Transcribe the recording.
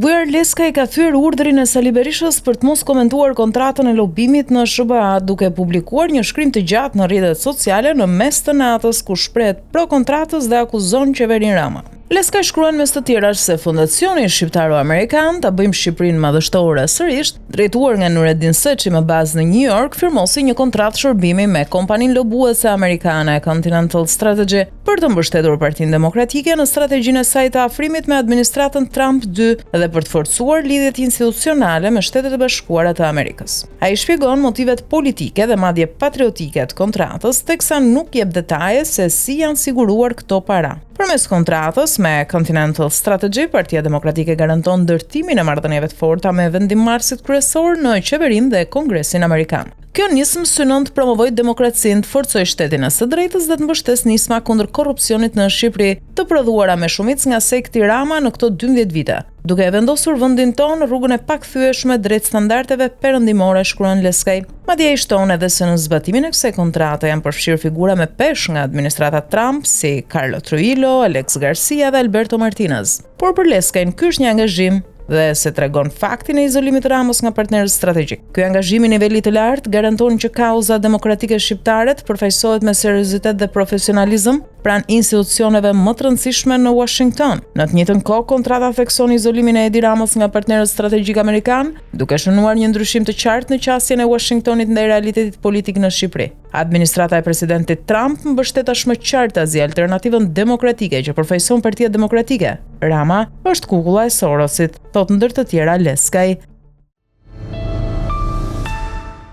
Vujar Leskaj ka thyer urdhrin e Sali Berishës për të mos komentuar kontratën e lobimit në SBA, duke publikuar një shkrim të gjatë në rrjetet sociale në mes të natës ku shprehet pro kontratës dhe akuzon qeverinë Rama. Leskaj shkruan mes të tjerash se Fondacioni Shqiptaro-Amerikan Ta bëjmë Shqipërinë madhështore sërish, drejtuar nga Nureddin Seçi me bazë në New York, firmosi një kontratë shërbimi me kompaninë lobuese amerikane Continental Strategy për të mbështetur Partinë Demokratike në strategjinë e saj të afrimit me administratën Trump 2 dhe për të forcuar lidhjet institucionale me Shtetet e Bashkuara të Amerikës. Ai shpjegon motivet politike dhe madje patriotike të kontratës, teksa nuk jep detaje se si janë siguruar këto para. Përmes kontratës me Continental Strategy, Partia Demokratike garanton ndërtimin e marrëdhënieve të forta me vendimmarrësit kryesor në qeverinë dhe Kongresin Amerikan. Kjo nismë synon të promovojë demokracinë, të forcojë shtetin e së drejtës dhe të mbështesë nisma kundër korrupsionit në Shqipëri, të prodhuara me shumicë nga sekti Rama në këto 12 vite, duke e vendosur vendin tonë në rrugën e pakthyeshme drejt standardeve perëndimore, shkruan Leskaj. Madje ai shton edhe se në zbatimin e kësaj kontrate janë përfshirë figura me peshë nga administrata Trump si Carlo Trujillo, Alex Garcia dhe Alberto Martinez. Por për Leskaj ky është një angazhim dhe se tregon faktin e izolimit të Ramës nga partnerët strategjik. Ky angazhim i nivelit të lartë garanton që kauza demokratike shqiptare të përfaqësohet me seriozitet dhe profesionalizëm pranë institucioneve më të rëndësishme në Washington. Në të njëjtën kohë, kontrata thekson izolimin e Edi Ramës nga partnerët strategjik amerikan, duke shënuar një ndryshim të qartë në qasjen e Washingtonit ndaj realitetit politik në Shqipëri. Administrata e presidentit Trump mbështet tashmë qartë si alternativën demokratike që përfaqëson Partia Demokratike. Rama është kukulla e Sorosit, thot ndër të tjera Leskaj.